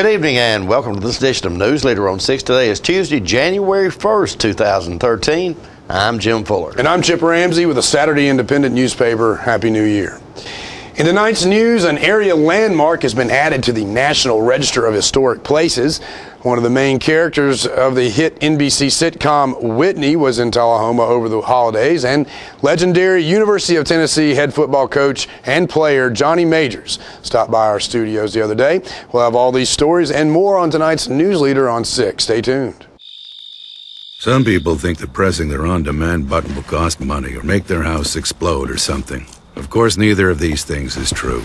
Good evening and welcome to this edition of Newsleader on 6. Today is Tuesday, January 1st, 2013. I'm Jim Fuller. And I'm Chip Ramsey with the Saturday Independent newspaper. Happy New Year. In tonight's news, an area landmark has been added to the National Register of Historic Places. One of the main characters of the hit NBC sitcom Whitney was in Tullahoma over the holidays, and legendary University of Tennessee head football coach and player Johnny Majors stopped by our studios the other day. We'll have all these stories and more on tonight's Newsleader on 6. Stay tuned. Some people think that pressing their on-demand button will cost money or make their house explode or something. Of course, neither of these things is true.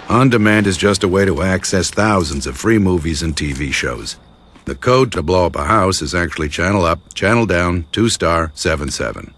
On-demand is just a way to access thousands of free movies and TV shows. The code to blow up a house is actually channel up, channel down, 2*77.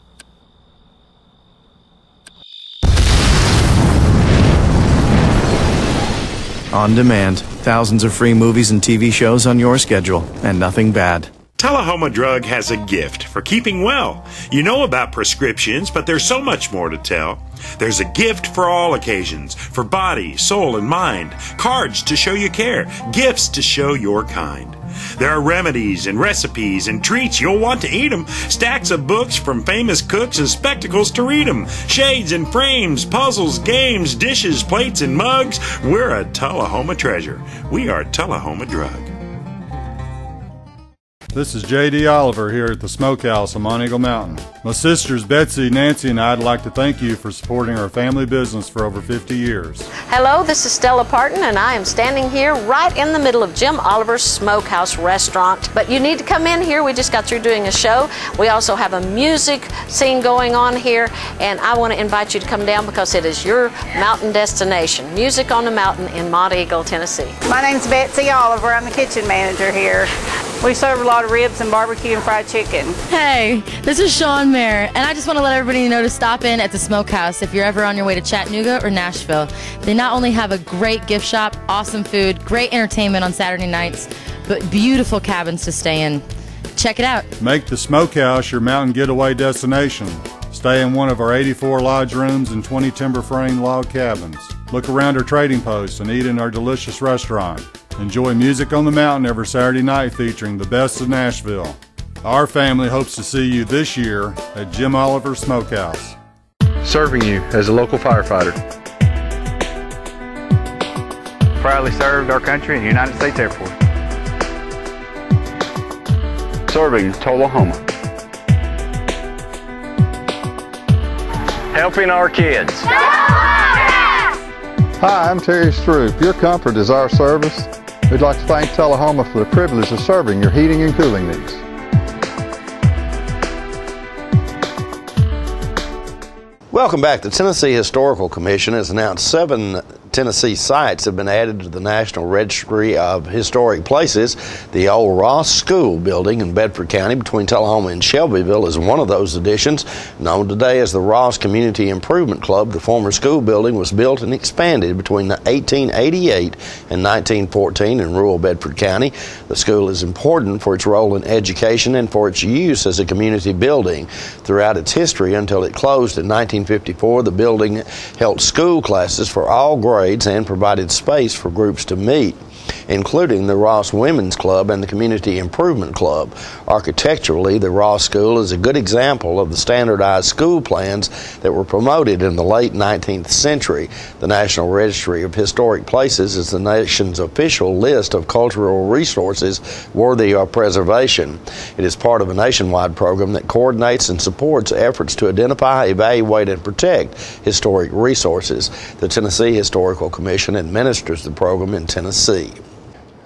On demand, thousands of free movies and TV shows on your schedule, and nothing bad. Tullahoma Drug has a gift for keeping well. You know about prescriptions, but there's so much more to tell. There's a gift for all occasions, for body, soul, and mind. Cards to show you care, gifts to show your kind. There are remedies and recipes and treats, you'll want to eat them. Stacks of books from famous cooks and spectacles to read them. Shades and frames, puzzles, games, dishes, plates, and mugs. We're a Tullahoma treasure. We are Tullahoma Drug. This is J.D. Oliver here at the Smokehouse on Mount Eagle Mountain. My sisters Betsy, Nancy, and I'd like to thank you for supporting our family business for over 50 years. Hello, this is Stella Parton, and I am standing here right in the middle of Jim Oliver's Smokehouse restaurant. But you need to come in here. We just got through doing a show. We also have a music scene going on here, and I want to invite you to come down because it is your mountain destination. Music on the Mountain in Mount Eagle, Tennessee. My name's Betsy Oliver. I'm the kitchen manager here. We serve a lot of ribs and barbecue and fried chicken. Hey, this is Sean Mayer, and I just want to let everybody know to stop in at the Smokehouse if you're ever on your way to Chattanooga or Nashville. They not only have a great gift shop, awesome food, great entertainment on Saturday nights, but beautiful cabins to stay in. Check it out. Make the Smokehouse your mountain getaway destination. Stay in one of our 84 lodge rooms and 20 timber frame log cabins. Look around our trading posts and eat in our delicious restaurant. Enjoy music on the mountain every Saturday night featuring the best of Nashville. Our family hopes to see you this year at Jim Oliver Smokehouse. Serving you as a local firefighter. Proudly served our country in the United States Air Force. Serving Tullahoma. Helping our kids. Hi, I'm Terry Stroop. Your comfort is our service. We'd like to thank Tullahoma for the privilege of serving your heating and cooling needs. Welcome back. The Tennessee Historical Commission has announced 7 Tennessee sites have been added to the National Registry of Historic Places. The old Ross School building in Bedford County between Tullahoma and Shelbyville is one of those additions. Known today as the Ross Community Improvement Club, the former school building was built and expanded between 1888 and 1914 in rural Bedford County. The school is important for its role in education and for its use as a community building. Throughout its history until it closed in 1954, the building held school classes for all grades and provided space for groups to meet, including the Ross Women's Club and the Community Improvement Club. Architecturally, the Ross School is a good example of the standardized school plans that were promoted in the late 19th century. The National Registry of Historic Places is the nation's official list of cultural resources worthy of preservation. It is part of a nationwide program that coordinates and supports efforts to identify, evaluate, and protect historic resources. The Tennessee Historical Commission administers the program in Tennessee.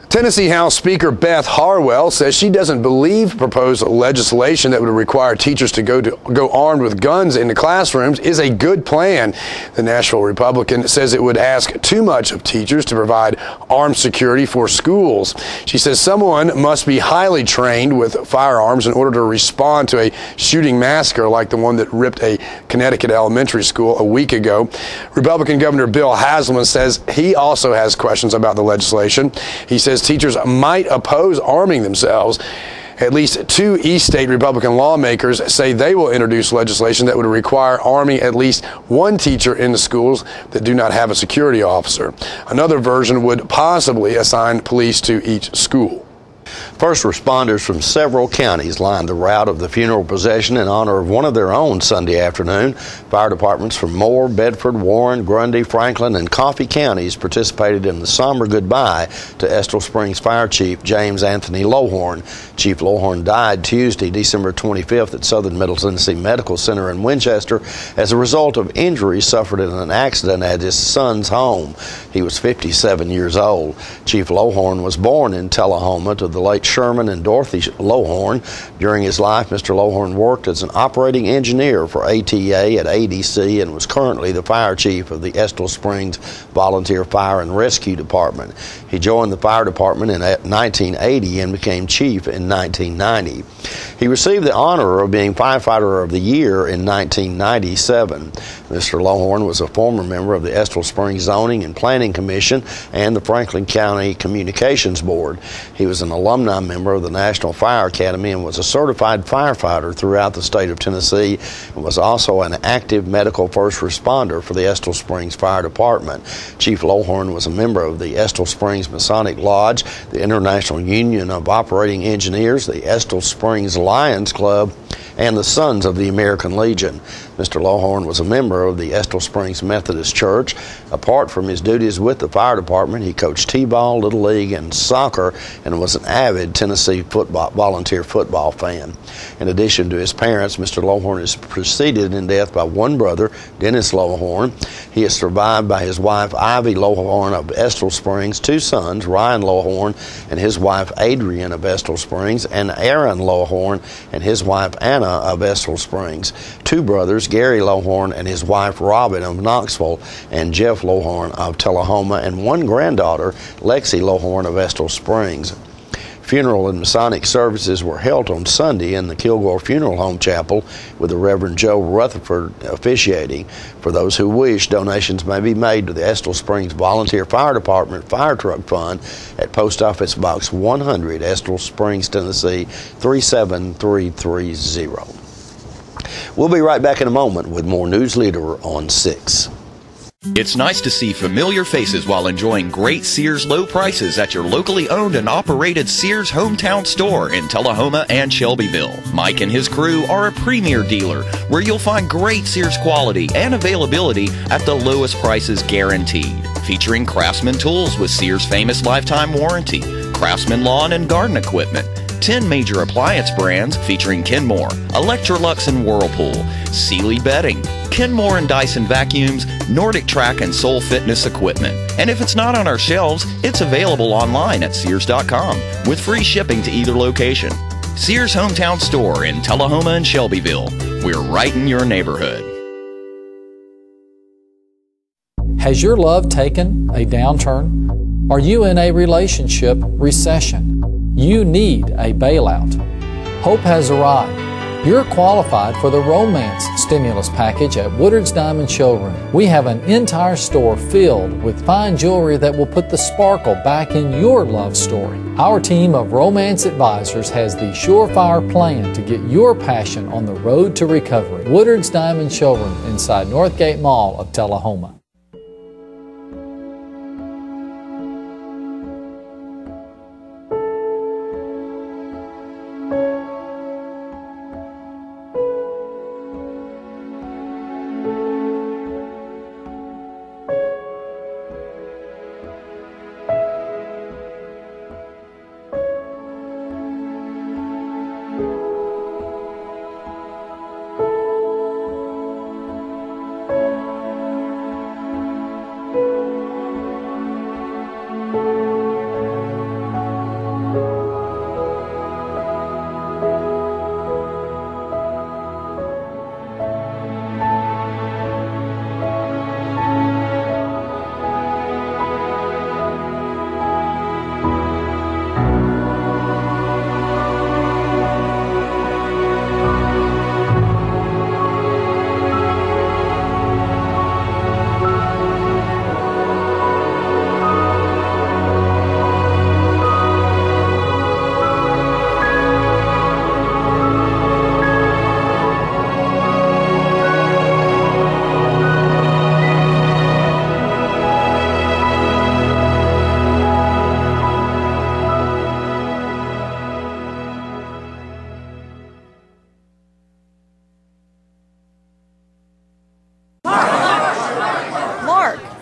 Tennessee House Speaker Beth Harwell says she doesn't believe proposed legislation that would require teachers to go armed with guns into classrooms is a good plan. The Nashville Republican says it would ask too much of teachers to provide armed security for schools. She says someone must be highly trained with firearms in order to respond to a shooting massacre like the one that ripped a Connecticut elementary school a week ago. Republican Governor Bill Haslam says he also has questions about the legislation. He says teachers might oppose arming themselves At least 2 East State Republican lawmakers say they will introduce legislation that would require arming at least 1 teacher in the schools that do not have a security officer. Another version would possibly assign police to each school. First responders from several counties lined the route of the funeral procession in honor of one of their own Sunday afternoon. Fire departments from Moore, Bedford, Warren, Grundy, Franklin, and Coffee counties participated in the somber goodbye to Estill Springs Fire Chief James Anthony Lohorn. Chief Lohorn died Tuesday, December 25th at Southern Middle Tennessee Medical Center in Winchester as a result of injuries suffered in an accident at his son's home. He was 57 years old. Chief Lohorn was born in Tullahoma to the late Sherman and Dorothy Lohorn. During his life, Mr. Lohorn worked as an operating engineer for ATA at ADC and was currently the fire chief of the Estill Springs Volunteer Fire and Rescue Department. He joined the fire department in 1980 and became chief in 1990. He received the honor of being Firefighter of the Year in 1997. Mr. Lohorn was a former member of the Estill Springs Zoning and Planning Commission and the Franklin County Communications Board. He was an alumni member of the National Fire Academy and was a certified firefighter throughout the state of Tennessee and was also an active medical first responder for the Estill Springs Fire Department. Chief Lohorn was a member of the Estill Springs Masonic Lodge, the International Union of Operating Engineers, the Estill Springs Lions Club, and the Sons of the American Legion. Mr. Lohorn was a member of the Estill Springs Methodist Church. Apart from his duties with the fire department, he coached T-ball, Little League, and soccer, and was an avid Tennessee volunteer football fan. In addition to his parents, Mr. Lohorn is preceded in death by 1 brother, Dennis Lohorn. He is survived by his wife, Ivy Lohorn of Estill Springs, 2 sons, Ryan Lohorn and his wife, Adrian of Estill Springs, and Aaron Lohorn and his wife, Anna of Estill Springs, 2 brothers, Gary Lohorn and his wife, Robin of Knoxville, and Jeff Lohorn of Tullahoma, and 1 granddaughter, Lexi Lohorn of Estill Springs. Funeral and Masonic services were held on Sunday in the Kilgore Funeral Home Chapel with the Reverend Joe Rutherford officiating. For those who wish, donations may be made to the Estill Springs Volunteer Fire Department Fire Truck Fund at Post Office Box 100, Estill Springs, Tennessee 37330. We'll be right back in a moment with more Newsleader on 6. It's nice to see familiar faces while enjoying great Sears low prices at your locally owned and operated Sears hometown store in Tullahoma and Shelbyville. Mike and his crew are a premier dealer where you'll find great Sears quality and availability at the lowest prices guaranteed. Featuring Craftsman tools with Sears' famous lifetime warranty, Craftsman lawn and garden equipment, 10 major appliance brands featuring Kenmore, Electrolux and Whirlpool, Sealy bedding, Kenmore and Dyson vacuums, Nordic Track and Soul Fitness equipment. And if it's not on our shelves, it's available online at Sears.com with free shipping to either location. Sears Hometown Store in Tullahoma and Shelbyville. We're right in your neighborhood. Has your love taken a downturn? Are you in a relationship recession? You need a bailout. Hope has arrived. You're qualified for the Romance Stimulus Package at Woodard's Diamond Showroom. We have an entire store filled with fine jewelry that will put the sparkle back in your love story. Our team of romance advisors has the surefire plan to get your passion on the road to recovery. Woodard's Diamond Showroom inside Northgate Mall of Tullahoma.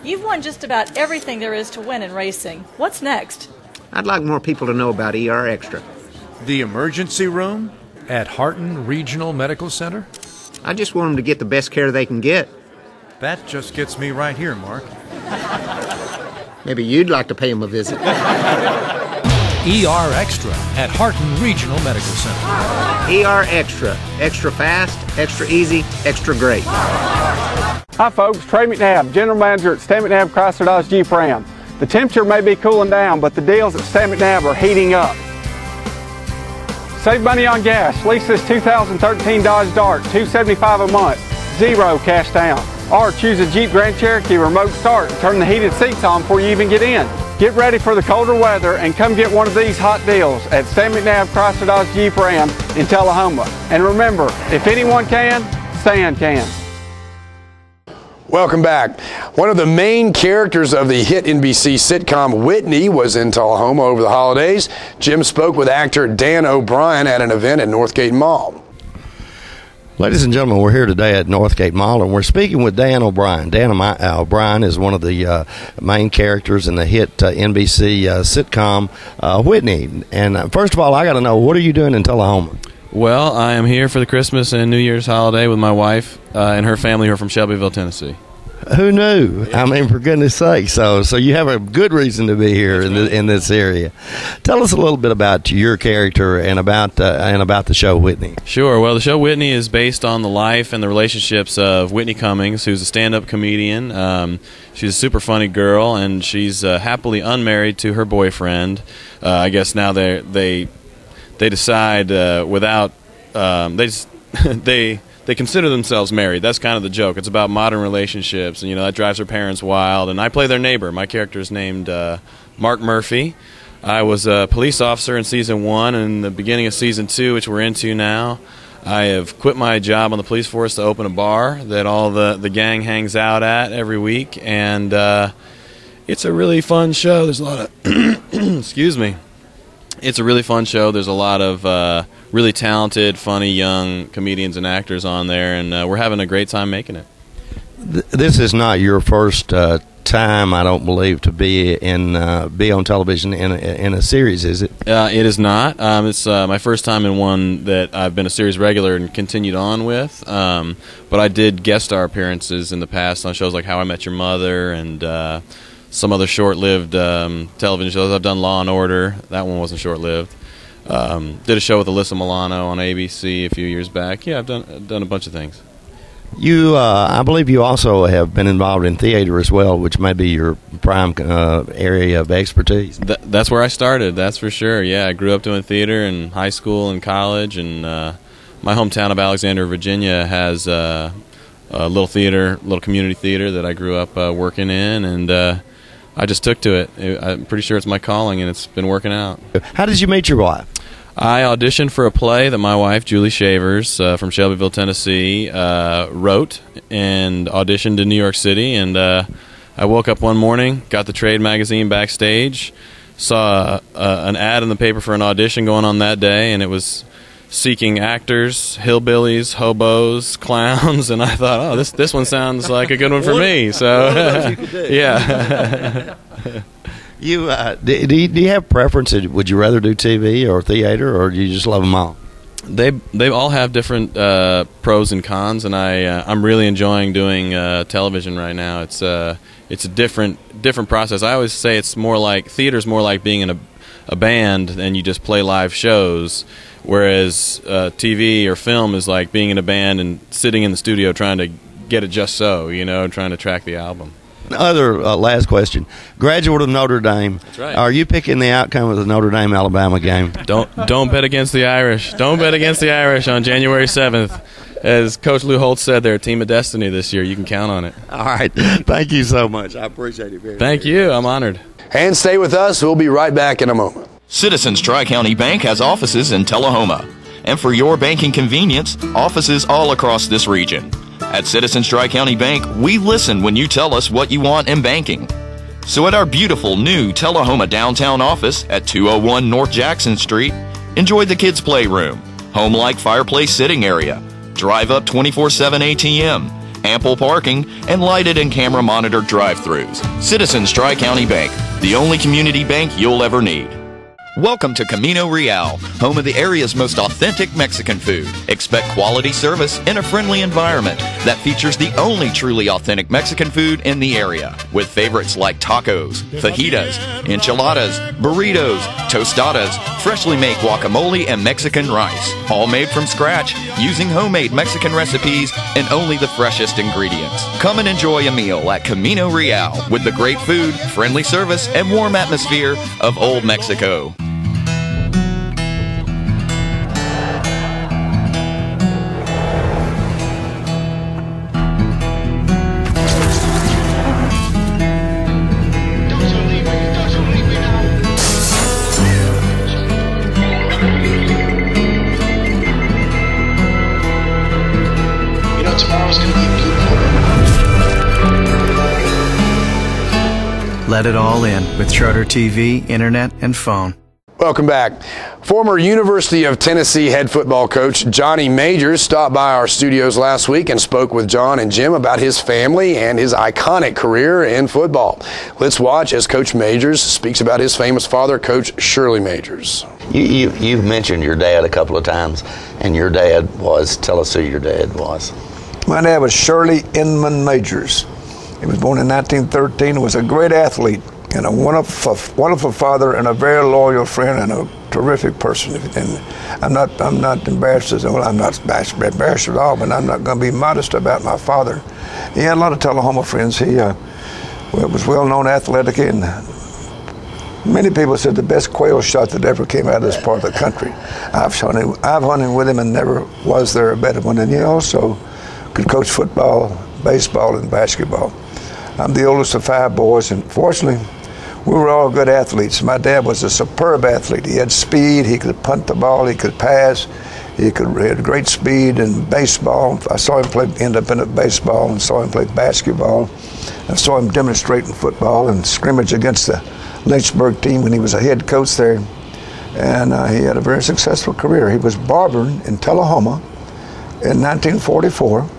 You've won just about everything there is to win in racing. What's next? I'd like more people to know about ER Extra. The emergency room at Harton Regional Medical Center? I just want them to get the best care they can get. That just gets me right here, Mark. Maybe you'd like to pay them a visit. ER Extra at Harton Regional Medical Center. ER Extra. Extra fast, extra easy, extra great. Hi folks, Trey McNabb, General Manager at Stan McNabb Chrysler Dodge Jeep Ram. The temperature may be cooling down, but the deals at Stan McNabb are heating up. Save money on gas. Lease this 2013 Dodge Dart, $275 a month, 0 cash down. Or choose a Jeep Grand Cherokee remote start and turn the heated seats on before you even get in. Get ready for the colder weather and come get one of these hot deals at Stan McNabb Chrysler Dodge Jeep Ram in Tullahoma. And remember, if anyone can, Stan can. Welcome back. One of the main characters of the hit NBC sitcom Whitney was in Tullahoma over the holidays. Jim spoke with actor Dan O'Brien at an event at Northgate Mall. Ladies and gentlemen, we're here today at Northgate Mall, and we're speaking with Dan O'Brien. Dan O'Brien is one of the main characters in the hit NBC sitcom Whitney. And first of all, I got to know, what are you doing in Tullahoma? Well, I am here for the Christmas and New Year's holiday with my wife and her family who are from Shelbyville, Tennessee. Who knew? I mean, for goodness sake. So you have a good reason to be here in this area. Tell us a little bit about your character and about the show Whitney. Sure. Well, the show Whitney is based on the life and the relationships of Whitney Cummings, who's a stand-up comedian. She's a super funny girl, and she's happily unmarried to her boyfriend. I guess now they decide without they consider themselves married. That's kind of the joke. It's about modern relationships, and that drives her parents wild. And I play their neighbor. My character is named Mark Murphy. I was a police officer in season 1, and in the beginning of season 2, which we're into now, I have quit my job on the police force to open a bar that all the gang hangs out at every week, and it's a really fun show. There's a lot of excuse me. It's a really fun show. There's a lot of really talented, funny, young comedians and actors on there, and we're having a great time making it. This is not your first time, I don't believe, to be on television in a series, is it? It is not. It's my first time in one that I've been a series regular and continued on with. But I did guest star appearances in the past on shows like How I Met Your Mother and some other short-lived television shows. I've done Law and Order. That one wasn't short-lived. Did a show with Alyssa Milano on ABC a few years back. Yeah, I've done a bunch of things. I believe you also have been involved in theater as well, which may be your prime area of expertise. That's where I started, that's for sure. Yeah, I grew up doing theater in high school and college, and my hometown of Alexandria, Virginia has a little community theater that I grew up working in, and I just took to it. I'm pretty sure it's my calling, and it's been working out. How did you meet your wife? I auditioned for a play that my wife, Julie Shavers, from Shelbyville, Tennessee, wrote and auditioned in New York City. And I woke up one morning, got the Trade magazine backstage, saw an ad in the paper for an audition going on that day, and it was seeking actors, hillbillies, hobos, clowns, and I thought, oh, this one sounds like a good one for me. So, yeah. Do you have preferences? Would you rather do TV or theater, or do you just love them all? They all have different pros and cons, and I'm really enjoying doing television right now. It's a different process. I always say it's more like theater's more like being in a band, and you just play live shows. Whereas TV or film is like being in a band and sitting in the studio trying to get it just so, trying to track the album. Last question. Graduate of Notre Dame. That's right. Are you picking the outcome of the Notre Dame-Alabama game? Don't bet against the Irish. Don't bet against the Irish on January 7th. As Coach Lou Holtz said, they're a team of destiny this year. You can count on it. All right. Thank you so much. I appreciate it very much. Thank you. I'm honored. And stay with us. We'll be right back in a moment. Citizens Tri-County Bank has offices in Tullahoma. And for your banking convenience, offices all across this region. At Citizens Tri-County Bank, we listen when you tell us what you want in banking. So at our beautiful new Tullahoma downtown office at 201 North Jackson Street, enjoy the kids' playroom, home-like fireplace sitting area, drive-up 24/7 ATM, ample parking, and lighted and camera monitored drive-thrus. Citizens Tri-County Bank, the only community bank you'll ever need. Welcome to Camino Real, home of the area's most authentic Mexican food. Expect quality service in a friendly environment that features the only truly authentic Mexican food in the area, with favorites like tacos, fajitas, enchiladas, burritos, tostadas, freshly made guacamole, and Mexican rice, all made from scratch using homemade Mexican recipes and only the freshest ingredients. Come and enjoy a meal at Camino Real with the great food, friendly service, and warm atmosphere of Old Mexico. Let it all in with Charter TV, internet, and phone. Welcome back. Former University of Tennessee head football coach Johnny Majors stopped by our studios last week and spoke with John and Jim about his family and his iconic career in football. Let's watch as Coach Majors speaks about his famous father, Coach Shirley Majors. You've mentioned your dad a couple of times, and your dad was, tell us who your dad was. My dad was Shirley Inman Majors. He was born in 1913, was a great athlete and a wonderful father and a very loyal friend and a terrific person. And I'm not embarrassed I'm not embarrassed at all, but I'm not going to be modest about my father. He had a lot of Tullahoma friends. He was well-known athletically, and many people said the best quail shot that ever came out of this part of the country. I've hunted with him and never was there a better one. And he also could coach football, baseball, and basketball. I'm the oldest of 5 boys, and fortunately, we were all good athletes. My dad was a superb athlete. He had speed, he could punt the ball, he could pass, he had great speed in baseball. I saw him play independent baseball and saw him play basketball. I saw him demonstrate in football and scrimmage against the Lynchburg team when he was a head coach there. And he had a very successful career. He was barbering in Tullahoma in 1944.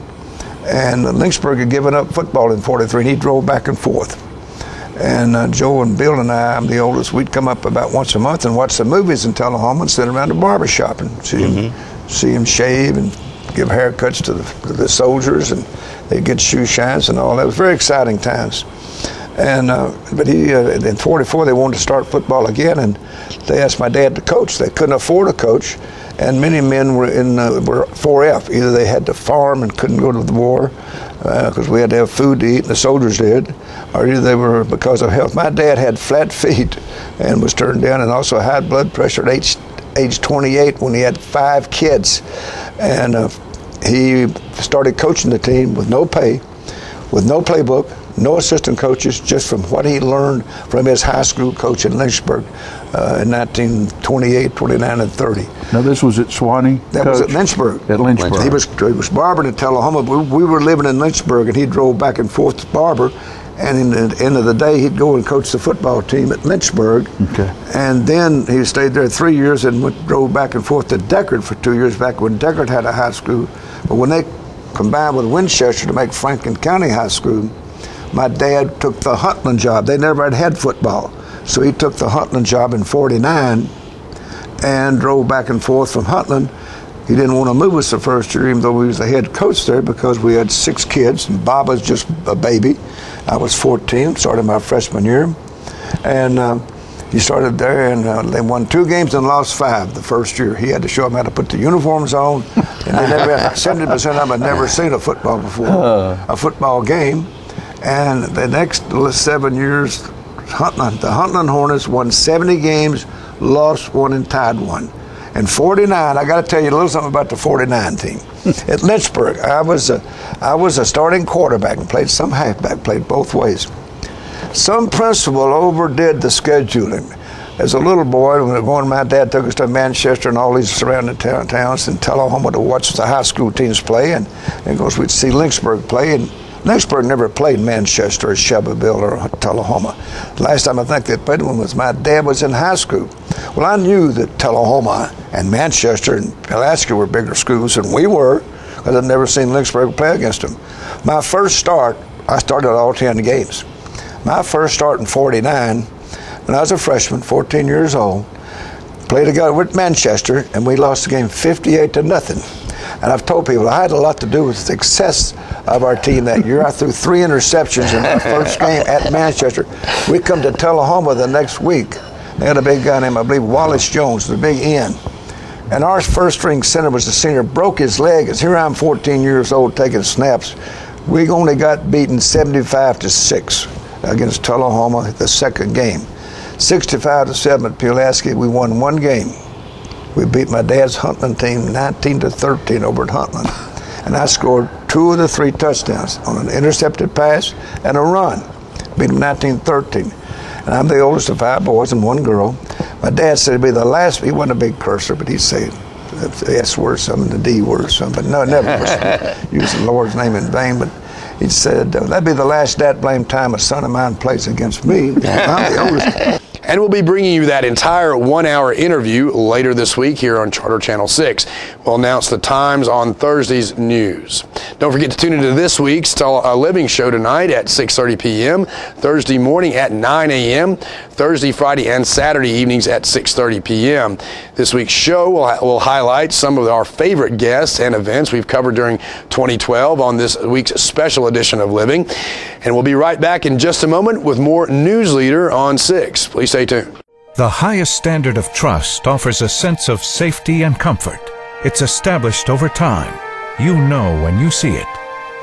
And Lynchburg had given up football in '43, and he drove back and forth. And Joe and Bill and I, I'm the oldest, we'd come up about once a month and watch the movies in Tullahoma and sit around the barbershop and see him shave and give haircuts to the soldiers, and they'd get shoe shines and all that. It was very exciting times. And but he in '44 they wanted to start football again, and they asked my dad to coach. They couldn't afford a coach. And many men were were 4F. Either they had to farm and couldn't go to the war because we had to have food to eat, and the soldiers did, or either they were because of health. My dad had flat feet and was turned down, and also high blood pressure at age 28 when he had 5 kids. And he started coaching the team with no pay, with no playbook, no assistant coaches, just from what he learned from his high school coach in Lynchburg in 1928, 29, and 30. Now this was at Swanee? That was at Lynchburg. At Lynchburg. He was barbering in Tullahoma. We were living in Lynchburg, and he drove back and forth to barber. And in the end of the day, he'd go and coach the football team at Lynchburg. Okay. And then he stayed there 3 years and drove back and forth to Deckard for 2 years, back when Deckard had a high school. But when they combined with Winchester to make Franklin County High School, my dad took the Huntland job. They never had football. So he took the Huntland job in '49 and drove back and forth from Huntland. He didn't want to move us the first year, even though he was the head coach there, because we had 6 kids, and Bob was just a baby. I was 14, started my freshman year. And he started there, and they won 2 games and lost 5 the first year. He had to show them how to put the uniforms on. And they never, 70% of them had never seen a football before, a football game. And the next 7 years, the Huntland Hornets won 70 games, lost 1, and tied 1. And 49, I got to tell you a little something about the 49 team. At Lynchburg, I was a starting quarterback and played some halfback, played both ways. Some principal overdid the scheduling. As a little boy, when we were going, my dad took us to Manchester and all these surrounding towns and Tullahoma to watch the high school teams play. And of course, we'd see Lynchburg play. And Lynchburg never played Manchester or Shelbyville or Tullahoma. The last time I think they played one was my dad was in high school. Well, I knew that Tullahoma and Manchester and Pulaski were bigger schools than we were. because I'd never seen Lynchburg play against them. My first start, I started all 10 games. My first start in 49, when I was a freshman, 14 years old, played with Manchester, and we lost the game 58-0. And I've told people I had a lot to do with the success of our team that year. I threw 3 interceptions in our first game at Manchester. We come to Tullahoma the next week. They had a big guy named, I believe, Wallace Jones, the big end. And our first string center was the senior, broke his leg. As here I'm 14 years old taking snaps. We only got beaten 75-6 against Tullahoma the second game. 65-7 at Pulaski, we won 1 game. We beat my dad's Huntland team 19-13 over at Huntland. And I scored 2 of the 3 touchdowns on an intercepted pass and a run. Beat them 19-13. And I'm the oldest of 5 boys and 1 girl. My dad said it'd be the last, he wasn't a big cursor, but he'd say the S word or something, the D word or something. But no, never was using the Lord's name in vain. But he said, that'd be the last that blame time a son of mine plays against me. I'm the oldest. And we'll be bringing you that entire 1-hour interview later this week here on Charter Channel 6. We'll announce the times on Thursday's news. Don't forget to tune into this week's Living show tonight at 6:30 p.m., Thursday morning at 9 a.m., Thursday, Friday, and Saturday evenings at 6:30 p.m. This week's show will highlight some of our favorite guests and events we've covered during 2012 on this week's special edition of Living. And we'll be right back in just a moment with more Newsleader on 6. Please stay tuned. The highest standard of trust offers a sense of safety and comfort. It's established over time. You know when you see it.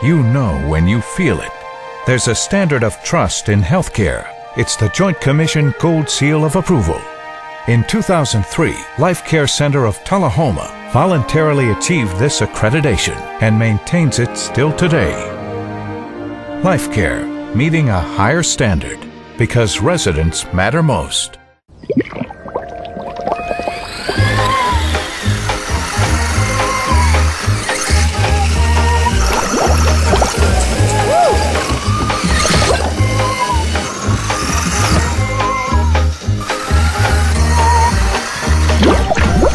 You know when you feel it. There's a standard of trust in healthcare. It's the Joint Commission Gold Seal of Approval. In 2003, Life Care Center of Tullahoma voluntarily achieved this accreditation and maintains it still today. Life Care, meeting a higher standard because residents matter most.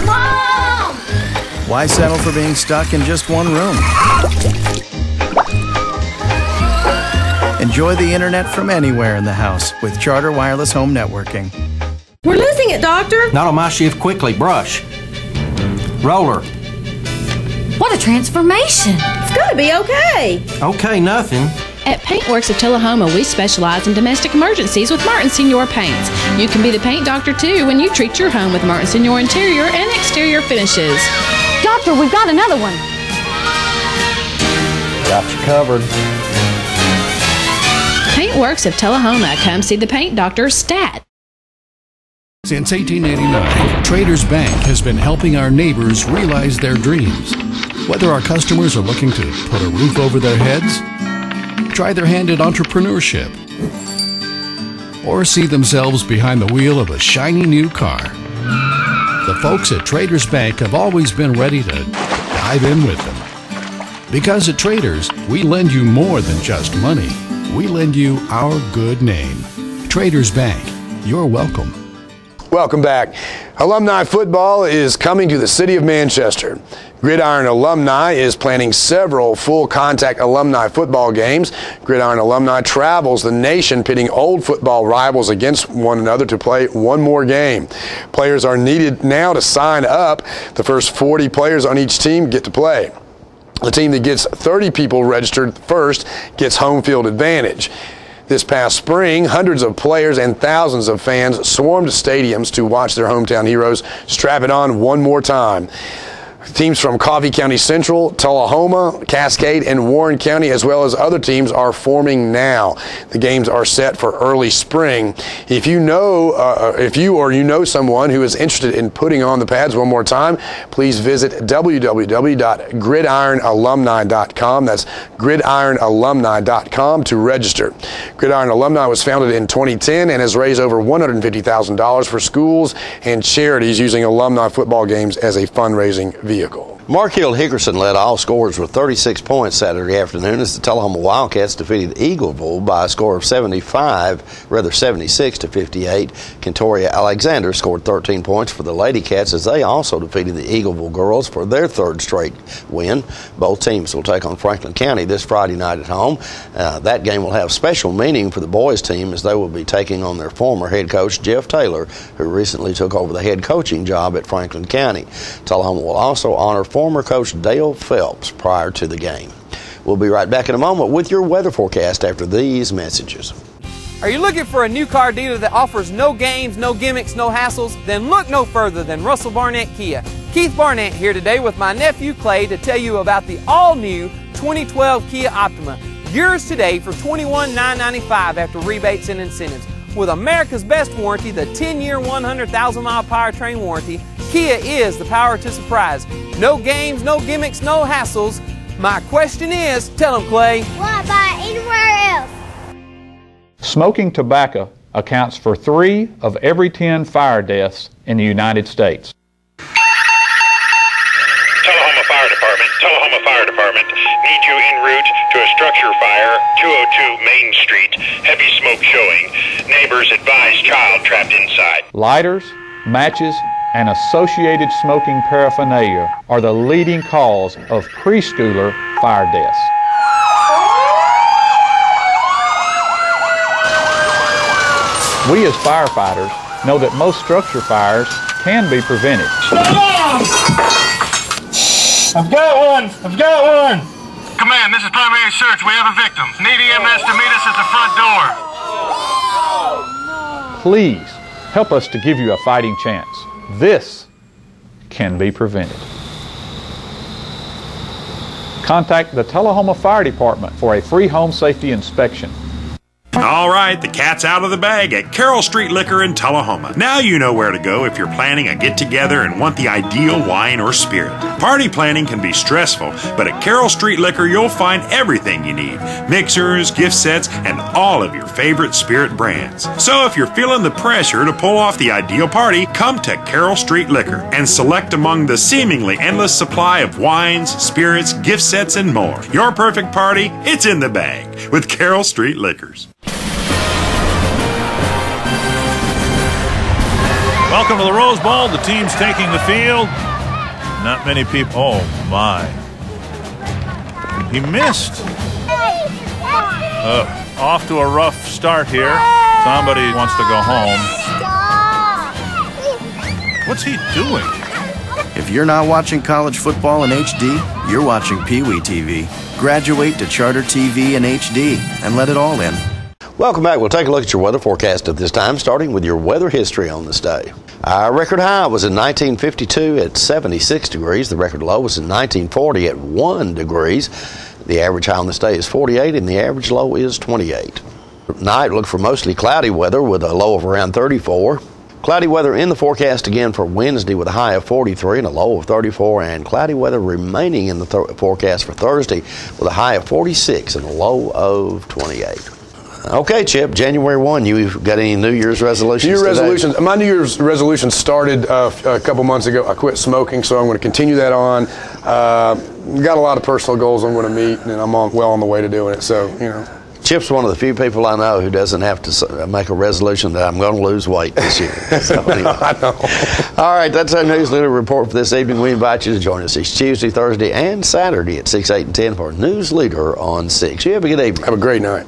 Mom! Why settle for being stuck in just one room? Enjoy the internet from anywhere in the house with Charter Wireless Home Networking. We're losing it, Doctor. Not on my shift. Quickly, brush. Roller. What a transformation. It's gonna be okay. Okay, nothing. At Paintworks of Tullahoma, we specialize in domestic emergencies with Martin Senior Paints. You can be the paint doctor too when you treat your home with Martin Senior interior and exterior finishes. Doctor, we've got another one. Got you covered. Paintworks of Tullahoma. Come see the paint doctor, Stat. Since 1889, Traders Bank has been helping our neighbors realize their dreams. Whether our customers are looking to put a roof over their heads, try their hand at entrepreneurship, or see themselves behind the wheel of a shiny new car, the folks at Traders Bank have always been ready to dive in with them. Because at Traders, we lend you more than just money. We lend you our good name. Traders Bank, you're welcome. Welcome back. Alumni football is coming to the city of Manchester. Gridiron Alumni is planning several full-contact alumni football games. Gridiron Alumni travels the nation pitting old football rivals against one another to play one more game. Players are needed now to sign up. The first 40 players on each team get to play. The team that gets 30 people registered first gets home field advantage. This past spring, hundreds of players and thousands of fans swarmed stadiums to watch their hometown heroes strap it on one more time. Teams from Coffee County Central, Tullahoma, Cascade, and Warren County, as well as other teams, are forming now. The games are set for early spring. If you know someone who is interested in putting on the pads one more time, please visit www.gridironalumni.com. That's gridironalumni.com to register. Gridiron Alumni was founded in 2010 and has raised over $150,000 for schools and charities using alumni football games as a fundraising vehicle. Mark Hill Hickerson led all scorers with 36 points Saturday afternoon as the Tullahoma Wildcats defeated Eagleville by a score of 76 to 58. Kentoria Alexander scored 13 points for the Lady Cats as they also defeated the Eagleville girls for their third straight win. Both teams will take on Franklin County this Friday night at home. That game will have special meaning for the boys team as they will be taking on their former head coach Jeff Taylor, who recently took over the head coaching job at Franklin County. Tullahoma will also honor former coach Dale Phelps prior to the game. We'll be right back in a moment with your weather forecast after these messages. Are you looking for a new car dealer that offers no games, no gimmicks, no hassles? Then look no further than Russell Barnett Kia. Keith Barnett here today with my nephew Clay to tell you about the all-new 2012 Kia Optima. Yours today for $21,995 after rebates and incentives. With America's best warranty, the 10-year, 100,000-mile powertrain warranty, Kia is the power to surprise. No games, no gimmicks, no hassles. My question is, tell them, Clay. Why buy anywhere else? Smoking tobacco accounts for 3 of every 10 fire deaths in the United States. Tullahoma Fire Department, need you en route to a structure fire, 202 Main Street, heavy smoke showing. Neighbors advise child trapped inside. Lighters, matches, and associated smoking paraphernalia are the leading cause of preschooler fire deaths. We as firefighters know that most structure fires can be prevented. I've got one! Command, this is primary search. We have a victim. Need EMS to meet us at the front door. Please help us to give you a fighting chance. This can be prevented. Contact the Tullahoma Fire Department for a free home safety inspection. All right, the cat's out of the bag at Carroll Street Liquor in Tullahoma. Now you know where to go if you're planning a get-together and want the ideal wine or spirit. Party planning can be stressful, but at Carroll Street Liquor you'll find everything you need. Mixers, gift sets, and all of your favorite spirit brands. So if you're feeling the pressure to pull off the ideal party, come to Carroll Street Liquor and select among the seemingly endless supply of wines, spirits, gift sets, and more. Your perfect party, it's in the bag with Carroll Street Liquors. Welcome to the Rose Bowl. The team's taking the field. Not many people. Oh, my. He missed. Off to a rough start here. Somebody wants to go home. What's he doing? If you're not watching college football in HD, you're watching Pee Wee TV. Graduate to Charter TV in HD and let it all in. Welcome back. We'll take a look at your weather forecast at this time, starting with your weather history on this day. Our record high was in 1952 at 76 degrees. The record low was in 1940 at 1 degrees. The average high on this day is 48 and the average low is 28. Tonight, look for mostly cloudy weather with a low of around 34. Cloudy weather in the forecast again for Wednesday with a high of 43 and a low of 34, and cloudy weather remaining in the forecast for Thursday with a high of 46 and a low of 28. Okay, Chip, January 1, you got any New Year's resolutions? New Year's resolutions. My New Year's resolution started a couple months ago. I quit smoking, so I'm going to continue that on. Got a lot of personal goals I'm going to meet, and I'm well on the way to doing it. So, you know. Chip's one of the few people I know who doesn't have to make a resolution that I'm going to lose weight this year. So, anyway. I know. All right, that's our Newsleader report for this evening. We invite you to join us each Tuesday, Thursday, and Saturday at 6, 8, and 10 for Newsleader on 6. You have a good evening. Have a great night.